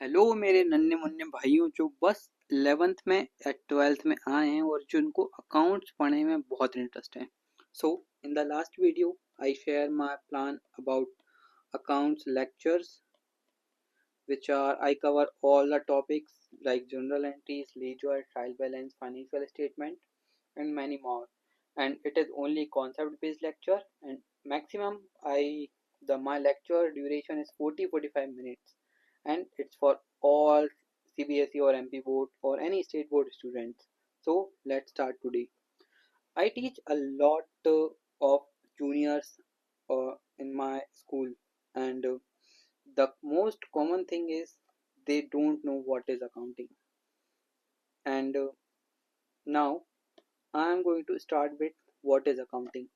Hello मेरे नन्हे मुन्ने भाइयों जो बस 11th में या 12th में आए हैं और जिनको अकाउंट्स पढ़ने में बहुत इंटरेस्ट है। So in the last video I share my plan about accounts lectures which are I cover all the topics like journal entries, ledger, trial balance, financial statement and many more. And it is only concept based lecture and maximum I the my lecture duration is 40-45 minutes and it's for all CBSE or MP board or any state board students. So let's start today. I teach a lot of juniors in my school and the most common thing is they don't know what is accounting. And now I am going to start with what is accounting.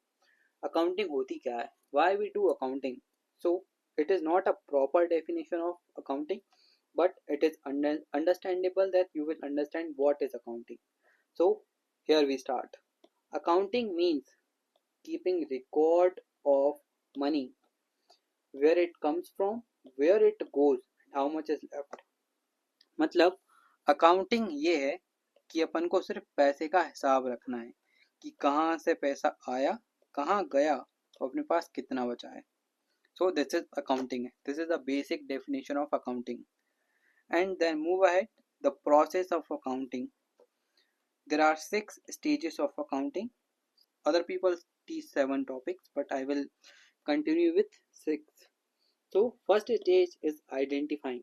Accounting होती क्या है? Why we do accounting? So it is not a proper definition of accounting, but it is understandable that you will understand what is accounting. So here we start. Accounting means keeping record of money, where it comes from, where it goes, and how much is left. मतलब accounting ये है कि अपन को सिर्फ पैसे का हिसाब रखना है कि कहाँ से पैसा आया, कहाँ गया और अपने पास कितना बचा है. So this is accounting. This is the basic definition of accounting. And then move ahead. The process of accounting. There are 6 stages of accounting. Other people teach 7 topics, but I will continue with 6. So first stage is identifying.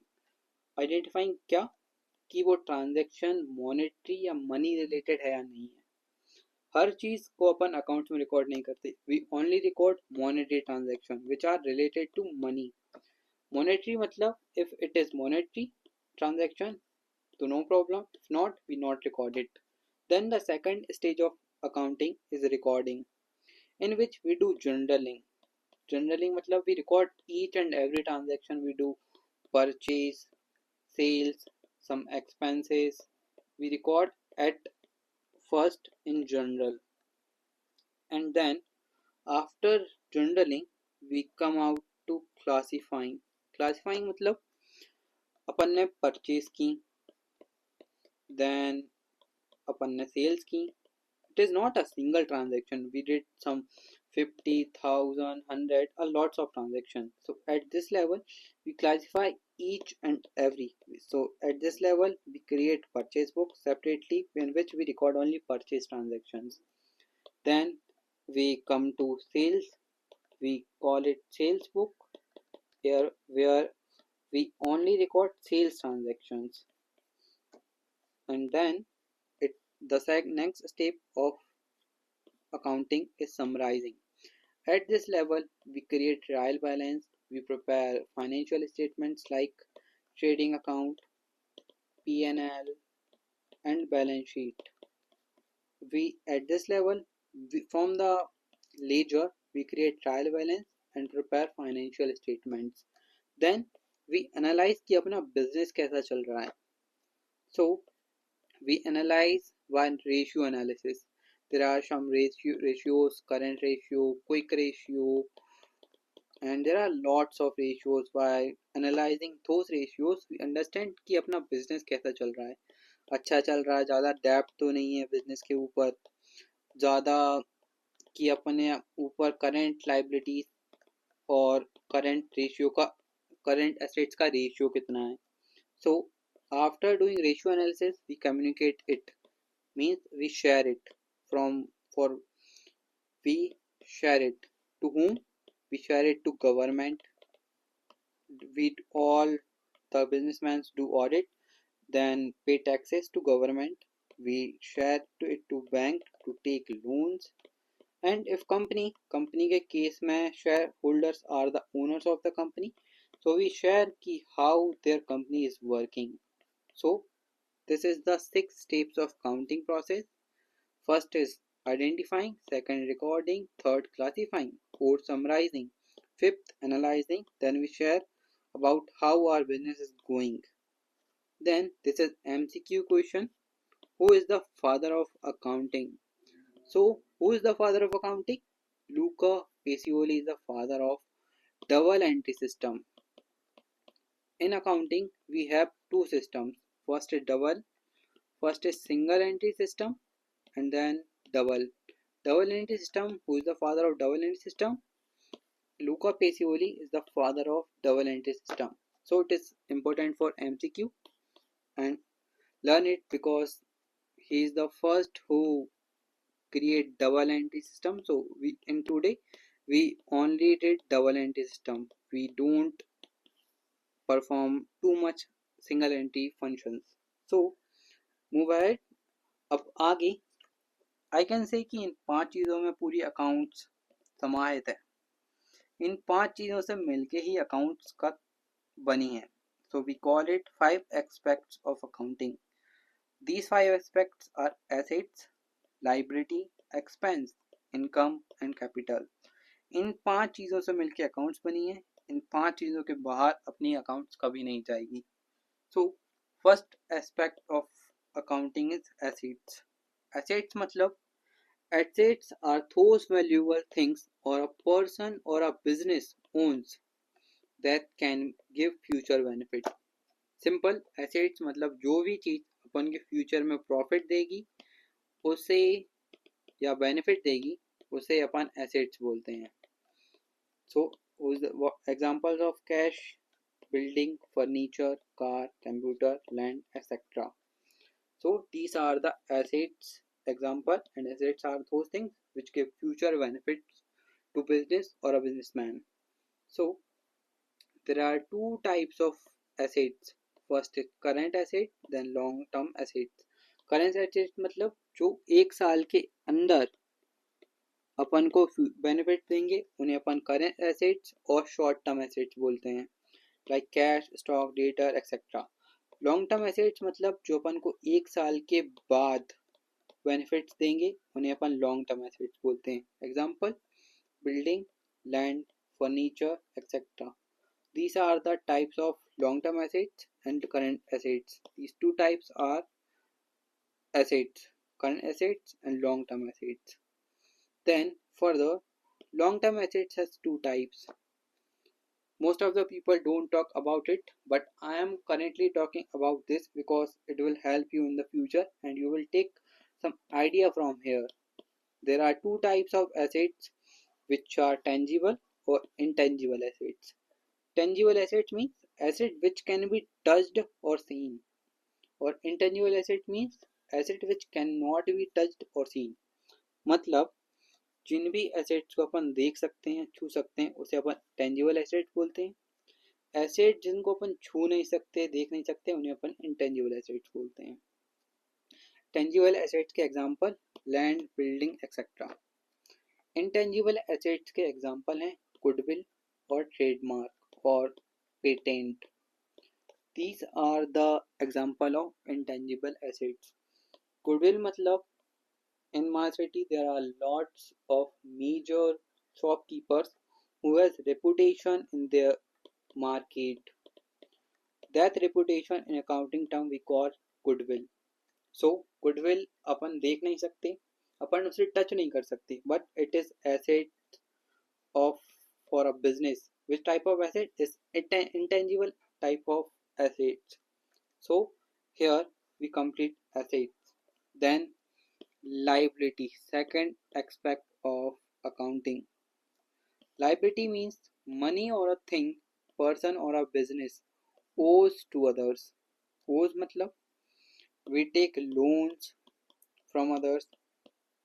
Identifying क्या कि वो transaction monetary या money related है या नहीं है. हर चीज को अपन अकाउंट्स में रिकॉर्ड नहीं करते. We only record monetary transaction which are related to money. Monetary मतलब if it is monetary transaction तो no problem. If not, we not record it. Then the second stage of accounting is recording, in which we do journaling. Journaling मतलब we record each and every transaction we do, purchase, sales, some expenses. We record at first in journal, and then after journaling we come out to classifying. Classifying मतलब अपन ने purchase की, then अपन ने sales की. It is not a single transaction. We did some 50,000, 100, a lots of transactions. So at this level, we classify each and every. So at this level, we create purchase book separately in which we record only purchase transactions. Then we come to sales. We call it sales book here where we only record sales transactions. And then the next step of accounting is summarizing. At this level, we create trial balance, we prepare financial statements like trading account, P&L, and balance sheet. We at this level, from the ledger, we create trial balance and prepare financial statements. Then we analyze कि अपना business कैसा चल रहा है. So we analyze one ratio analysis. There are some ratios, current ratio, quick ratio, and there are lots of ratios. By analyzing those ratios we understand कि अपना business कैसा चल रहा है. अच्छा चल रहा है, ज़्यादा डेप्थ तो नहीं है business के ऊपर, ज़्यादा कि अपने ऊपर current liabilities और current ratio का current assets का ratio कितना है. So after doing ratio analysis we communicate it, means we share it we share it to whom? We share it to government. We all the businessmen do audit, then pay taxes to government. We share it to bank to take loans. And if company के case में shareholders are the owners of the company, so we share कि how their company is working. So this is the 6 steps of counting process. First is identifying, second recording, third classifying, fourth summarizing, fifth analyzing, then we share about how our business is going. Then this is MCQ question. Who is the father of accounting? So who is the father of accounting? Luca Pacioli is the father of double entry system. In accounting, we have two systems. First is single entry system, and then double entry system. Who is the father of double entry system? Luca Pacioli is the father of double entry system. So it is important for MCQ and learn it because he is the first who create double entry system. So we in today we only did double entry system. We don't perform too much single entry functions. So move ahead. अब आगे I can say कि इन पांच चीज़ों में पूरी accounts समाहित है. इन पांच चीज़ों से मिलके ही अकाउंट्स का बनी है. So we call it 5 aspects of accounting. These 5 aspects are assets, liability, expense, income and capital. इन पांच चीज़ों से मिलके अकाउंट्स बनी है. इन पांच चीज़ों के बाहर अपनी अकाउंट्स कभी नहीं जाएगी. So first aspect of accounting is assets. Assets मतलब assets are those valuable things or a person or a business owns that can give future benefit. Simple assets मतलब जो भी चीज अपन के फ्यूचर में प्रॉफिट देगी उसे या बेनिफिट देगी उसे अपन एसेट्स बोलते हैं. So examples of cash, building, furniture, car, computer, land etcetera. So these are the assets example, and assets are those things which give future benefits to business or a businessman. So there are two types of assets. First is current asset, then long term assets. Current assets मतलब जो एक साल के अंदर अपन को benefit देंगे उन्हें अपन current assets और शॉर्ट टर्म एसेट्स बोलते हैं, like cash, stock, debtor etcetera. Long term assets मतलब जो अपन को एक साल के बाद बेनिफिट्स देंगे उन्हें अपन लॉन्ग टर्म एसेट्स बोलते हैं. Example building, land, furniture etcetera. These are the types of long term assets and current assets. These two types are assets, current assets and long term assets. Then further, long term assets has two types. Most of the people don't talk about it, but I am currently talking about this because it will help you in the future and you will take some idea from here. There are two types of assets which are tangible or intangible assets. Tangible assets means asset which can be touched or seen, or intangible asset means asset which cannot be touched or seen. मतलब जिन भी assets को अपन देख सकते हैं, छू सकते हैं, उसे अपन टेंजिबल एसेट बोलते हैं. एसेट जिनको अपन छू नहीं सकते, देख नहीं सकते, उन्हें अपन इंटेंजिबल एसेट्स बोलते हैं. टेंजिबल एसेट्स के example land, building etcetera. Intangible assets के एग्जांपल हैं गुडविल और ट्रेडमार्क और patent. These are the example of intangible assets. Goodwill मतलब in my city there are lots of major shopkeepers who has reputation in their market. That reputation in accounting term we call goodwill. So goodwill अपन देख नहीं सकते, अपन उसे touch नहीं कर सकते, but it is asset of for a business. Which type of asset is intangible type of assets. So here we complete assets. Then liability, second aspect of accounting. Liability means money or a thing, person or a business owes to others. Owes मतलब we take loans from others.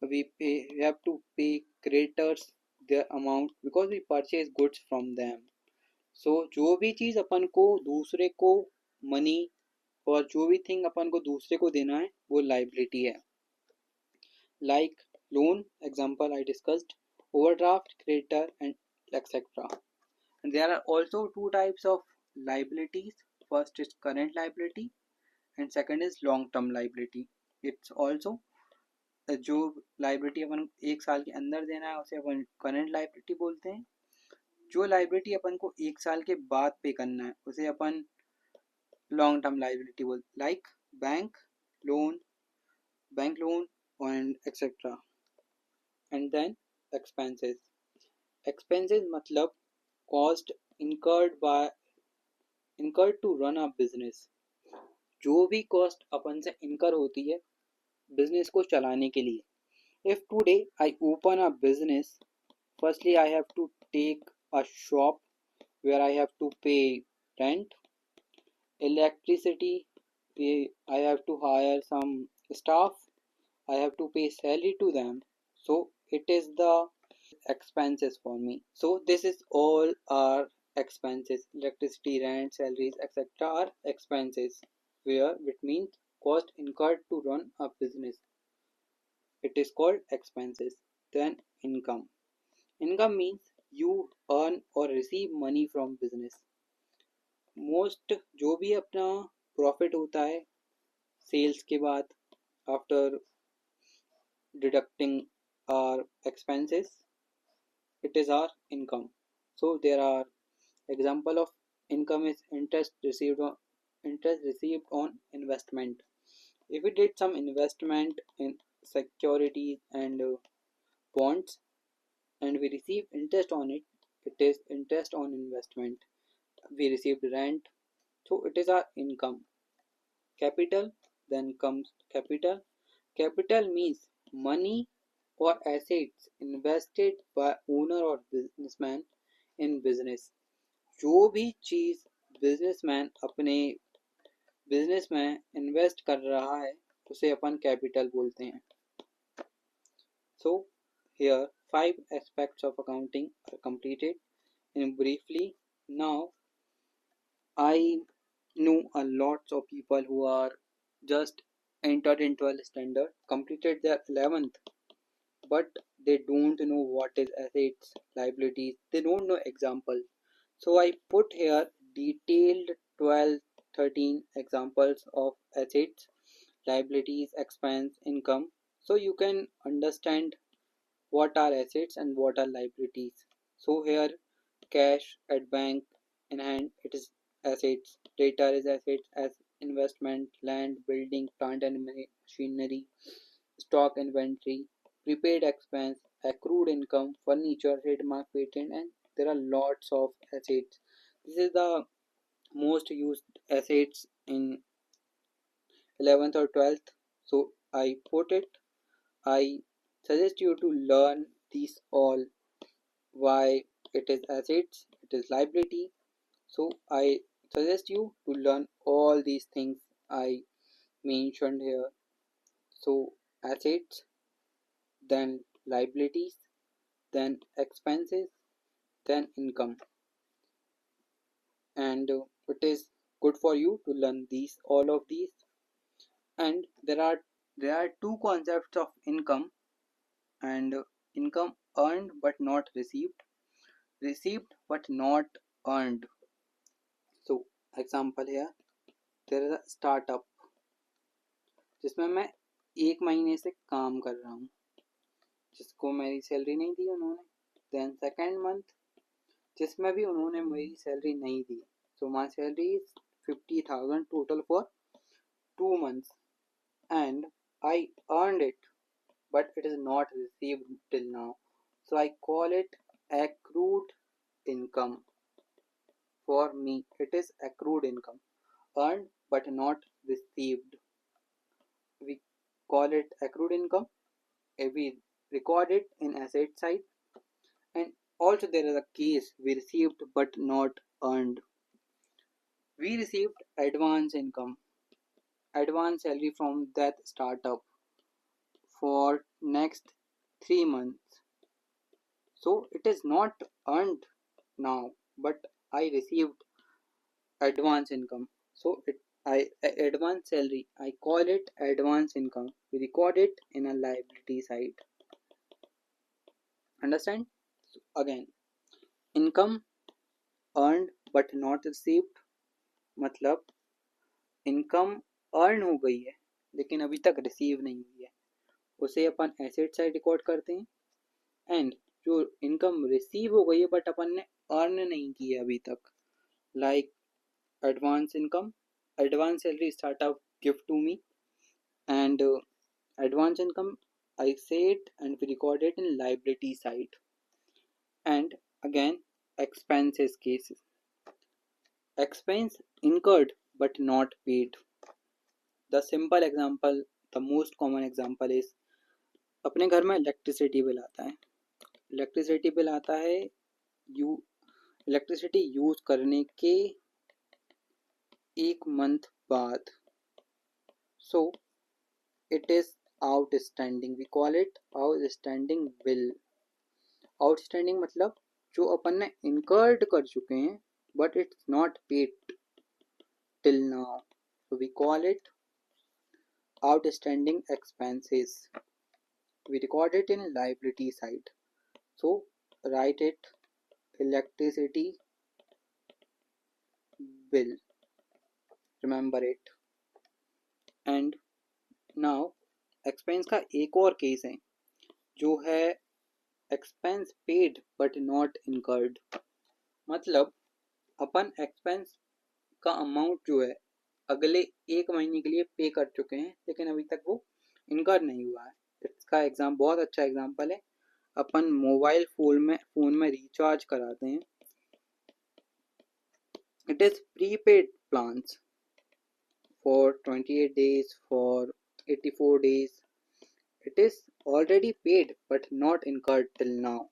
We have to pay creditors their amount because we purchase goods from them. So जो भी चीज़ अपन को दूसरे को money और जो भी thing अपन को दूसरे को देना है वो लाइबिलिटी है. Like loan example I discussed, overdraft, creditor and etcetera. And there are also two types of liabilities. First is current liability and second is long term liability. It's also जो liability अपन एक साल के अंदर देना है उसे अपन current liability बोलते हैं. जो लाइबिलिटी अपन को एक साल के बाद पे करना है उसे अपन लॉन्ग टर्म लाइबिलिटी बोलते हैं, like bank loan and etcetera. And then expenses. Expenses मतलब cost incurred by incurred to run a business. जो भी कॉस्ट अपन से इनकर होती है बिजनेस को चलाने के लिए. If today I open a business, firstly I have to take a shop where I have to pay rent, electricity, I have to hire some staff, I have to pay salary to them. So it is the expenses for me. So this is all our expenses. Electricity, rent, salaries, etc. are expenses. Where which means cost incurred to run a business. It is called expenses. Then income. Income means you earn or receive money from business. Most जो भी अपना profit होता है sales के बाद after deducting our expenses, it is our income. So there are example of income is interest received on investment. If we did some investment in securities and bonds and we receive interest on it, it is interest on investment. We received rent, so it is our income. Capital, then comes capital. Capital means money or assets invested by owner or businessman in business. जो भी चीज businessman अपने business में invest कर रहा है उसे अपन capital बोलते हैं. So here 5 aspects of accounting are completed in briefly. Now I know a lots of people who are just entered in 12th standard, completed their 11th, but they don't know what is assets, liabilities, they don't know example. So I put here detailed 12, 13 examples of assets, liabilities, expense, income. So you can understand what are assets and what are liabilities. So here cash at bank in hand, it is assets. Data is assets as investment, land, building, plant and machinery, stock inventory, prepaid expense, accrued income, furniture, trademark, patent, and there are lots of assets. This is the most used assets in 11th or 12th. So I put it. I suggest you to learn these all. Why it is assets, it is liability. So I suggest you to learn all these things I mentioned here. So assets, then liabilities, then expenses, then income. And it is good for you to learn these all of these. And there are two concepts of income and income earned but not received, received but not earned. So example here, there is a startup जिसमें मैं एक महीने से काम कर रहा हूँ, जिसको मेरी सैलरी नहीं दी उन्होंने. देन सेकेंड मंथ जिसमें भी उन्होंने मेरी सैलरी नहीं दी. So my salary is 50,000 total for 2 months and I earned it, but it is not received till now. So I call it accrued income. For me, it is accrued income, earned but not received. We call it accrued income. We record it in asset side. And also there is a case we received but not earned. We received advance income, advance salary from that startup for next 3 months. So it is not earned now, but I received advance income. So advance salary, I call it advance income. We record it in a liability side. Understand? So again, income earned but not received मतलब income earn हो गई है लेकिन अभी तक receive नहीं हुई है, उसे अपन एसेट साइड रिकॉर्ड करते हैं. एंड जो इनकम रिसीव हो गई है बट अपन ने अर्न नहीं की है अभी तक, like advance income, advance salary startup give to me and advance income I say it and we record it in liability side. And again expenses cases, expense incurred but not paid. The simple example, the most common example is अपने घर में electricity bill आता है. Electricity bill आता है you electricity use करने के एक मंथ बाद. So it is outstanding. We call it outstanding bill. Outstanding मतलब जो अपन ने इनकर्ड कर चुके हैं but it's not paid till now. So we call it outstanding expenses. We record it in liability side. So write it electricity bill. Remember it. And now expense का एक और केस है जो है expense paid but not incurred. मतलब अपन expense का amount जो है अगले एक महीने के लिए पे कर चुके हैं लेकिन अभी तक वो इनकर नहीं हुआ है. इसका एग्जाम बहुत अच्छा एग्जाम्पल है. अपन मोबाइल फोन में रिचार्ज कराते हैं. It is prepaid plans for 28 days, for 84 days. It is already paid but not incurred till now.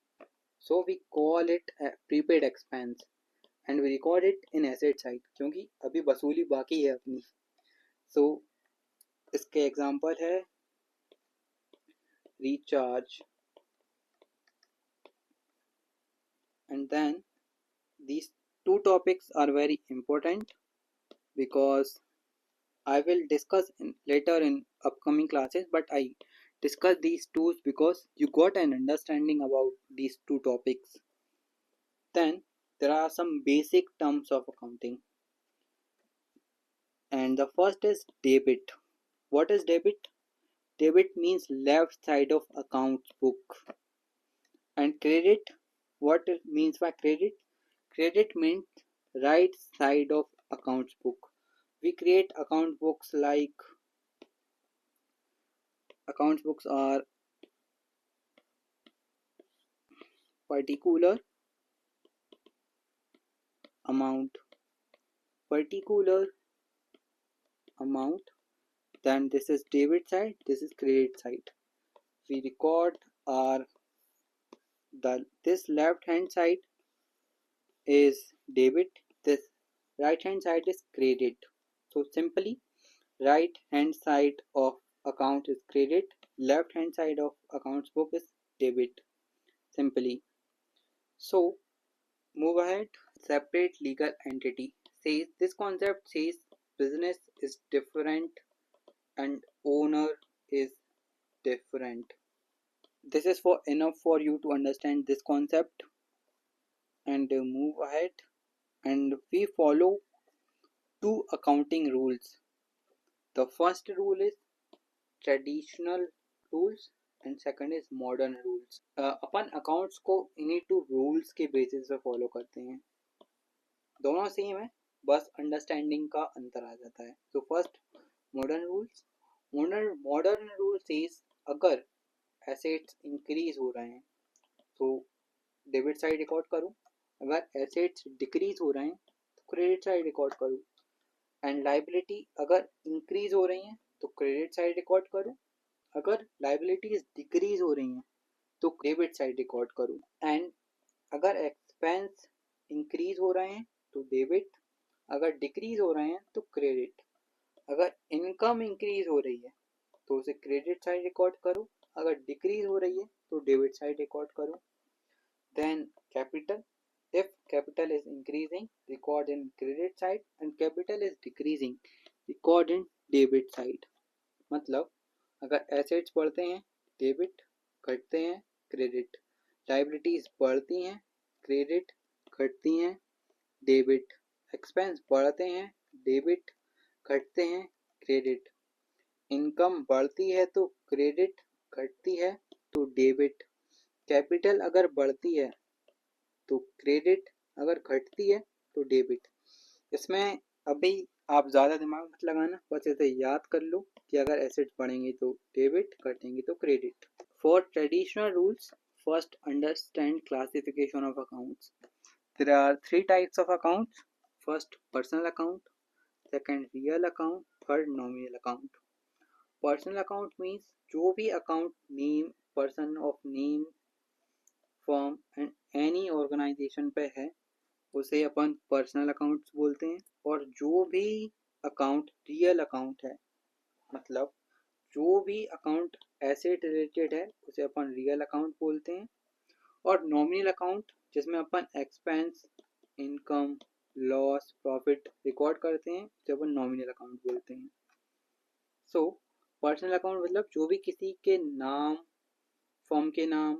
So we call it a prepaid expense and we record it in asset side क्योंकि अभी वसूली बाकी है अपनी. So इसके example है recharge. And then these two topics are very important because I will discuss later in upcoming classes, but I discuss these two because you got an understanding about these two topics. Then there are some basic terms of accounting, and the first is debit. What is debit? Debit means left side of accounts book. And credit, what it means by credit? Credit means right side of accounts book. We create account books like accounts books are particular amount, then this is debit side, this is credit side. We record our this left hand side is debit, this right hand side is credit. So simply right hand side of account is credit, left hand side of accounts book is debit. Simply. So move ahead. Separate legal entity. Says this concept says business is different and owner is different. This is for enough for you to understand this concept and move ahead. And we follow two accounting rules. The first rule is traditional rules and second is modern rules. Upon accounts को इन्हीं to rules के basis पे follow करते हैं. दोनों same है बस understanding का अंतर आ जाता है. तो first modern rules. Modern rule says अगर एसेट्स इंक्रीज हो रहे हैं तो डेबिट साइड रिकॉर्ड करूं, अगर एसेट्स डिक्रीज हो रहे हैं तो क्रेडिट साइड रिकॉर्ड करूं, एंड लाइबिलिटी अगर इंक्रीज हो रही हैं तो क्रेडिट साइड रिकॉर्ड करूं, अगर लाइबिलिटीज डिक्रीज हो रही हैं तो डेबिट साइड रिकॉर्ड करूं, एंड अगर एक्सपेंस इंक्रीज हो रहे हैं तो डेबिट, अगर डिक्रीज हो रहे हैं तो क्रेडिट, अगर इनकम इंक्रीज हो रही है तो उसे क्रेडिट साइड रिकॉर्ड करूं, अगर डिक्रीज हो रही है तो डेबिट साइड रिकॉर्ड करूं. Then capital. If capital is increasing, record in credit side and capital is decreasing, record in debit side. मतलब अगर assets बढ़ते हैं डेबिट, घटते हैं क्रेडिट, लाइबिलिटीज बढ़ती हैं क्रेडिट, घटती हैं डेबिट, एक्सपेंस बढ़ते हैं डेबिट, घटते हैं क्रेडिट, इनकम बढ़ती है तो क्रेडिट, घटती है तो डेबिट, कैपिटल अगर बढ़ती है तो क्रेडिट, अगर घटती है तो डेबिट. इसमें अभी आप ज़्यादा दिमाग मत लगाना, बस इसे याद कर लो कि अगर एसेट्स बढ़ेंगे तो डेबिट, घटेंगे तो credit. For traditional rules, first understand classification of accounts. There are three types of accounts. first personal account, second real account, third nominal account. Personal account means जो भी account name person of name firm and any organisation पे है उसे अपन personal accounts बोलते हैं। और जो भी अकाउंट रियल अकाउंट है, मतलब जो भी अकाउंट एसेट रिलेटेड है उसे अपन रियल अकाउंट बोलते हैं। और नॉमिनल अकाउंट जिसमें अपन expense, income, loss, profit record करते हैं उसे अपन नॉमिनल अकाउंट बोलते हैं। सो पर्सनल अकाउंट मतलब जो भी किसी के नाम, फर्म के नाम,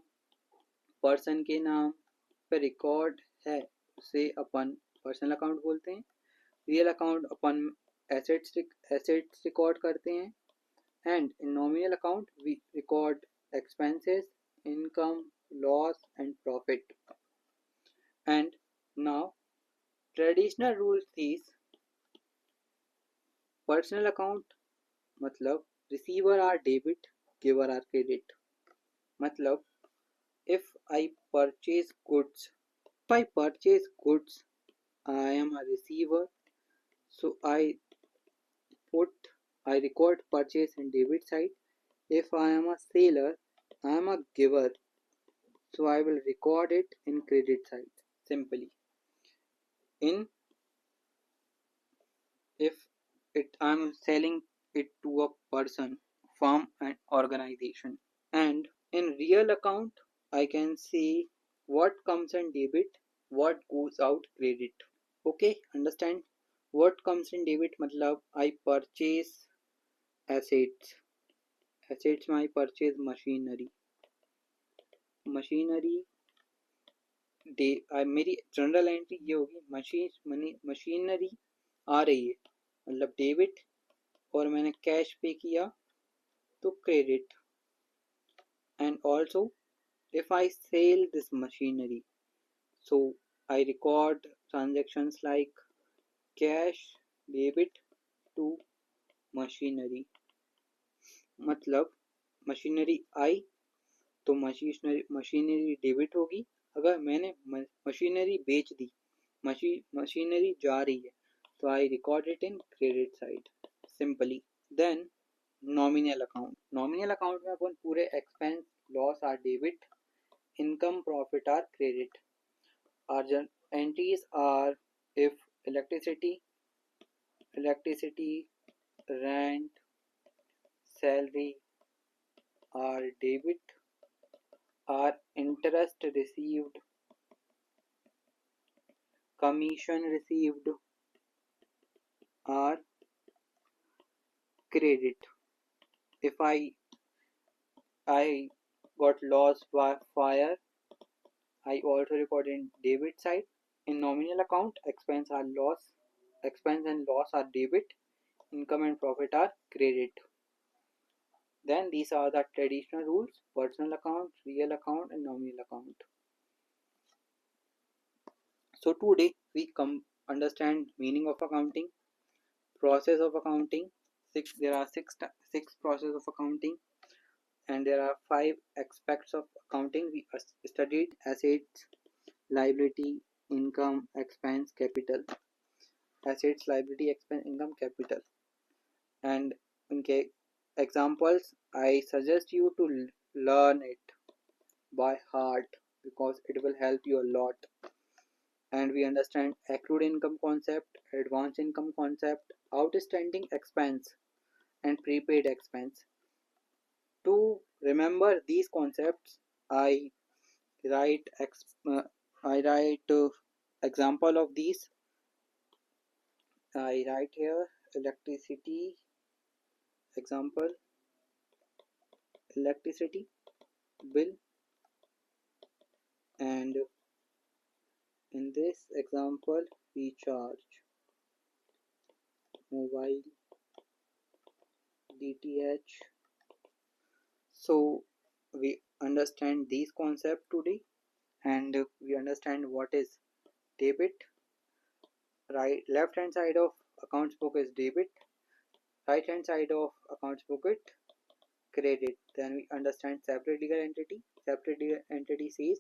पर्सन के नाम पे रिकॉर्ड है उसे अपन पर्सनल अकाउंट बोलते हैं। रियल अकाउंट अपन एसेट्स रिकॉर्ड करते हैं। And in nominal account we record expenses, income, loss and profit. And now traditional rule is personal account मतलब receiver are debit, giver are credit. मतलब if I purchase goods, I am a receiver, so I record purchase in debit side. If I am a seller, I am a giver, so I will record it in credit side. Simply, in if I'm selling it to a person, firm and organization. And in real account, I can see what comes in debit, what goes out credit. Okay, understand? What comes in debit मतलब I purchase assets. Assets में I purchase machinery. मेरी general entry ये होगी, machinery आ रही है मतलब debit, और मैंने कैश पे किया तो credit. And also if I sell this machinery, so I record transactions like cash debit to machinery. मतलब मशीनरी आई तो मशीनरी डेबिट होगी. अगर मैंने मशीनरी बेच दी, मशीनरी जा रही है तो I record it in credit side simply. Then nominal account में अपन पूरे expense, loss are debit, income, profit are credit. Our entries are if electricity, rent, salary are debit, are interest received, commission received are credit. If I got lost by fire, I also record in debit side. In nominal account, expense and loss are debit, income and profit are credit. Then these are the traditional rules: personal account, real account and nominal account. So today we understand meaning of accounting, process of accounting. There are six process of accounting, and there are 5 aspects of accounting. We studied assets, liability, income, expense, capital. Assets, liability, expense, income, capital. And in examples, I suggest you to learn it by heart because it will help you a lot. And we understand accrued income concept, advanced income concept, outstanding expense and prepaid expense. To remember these concepts, I write example of these. I write here electricity example, electricity bill, and in this example we charge mobile, DTH. So we understand these concepts today, and we understand what is debit. Right, left hand side of accounts book is debit, right hand side of accounts book is credit. Then we understand separate legal entity. Separate legal entity says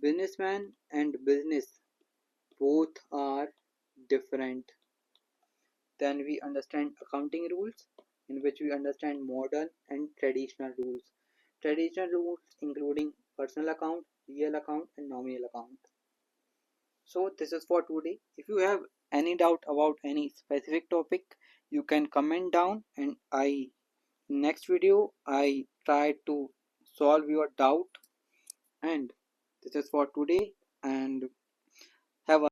businessman and business both are different. Then we understand accounting rules, in which we understand modern and traditional rules. Traditional rules including personal account, real account, and nominal account. So this is for today. If you have any doubt about any specific topic, you can comment down, and I next video I try to solve your doubt. And this is for today, and have a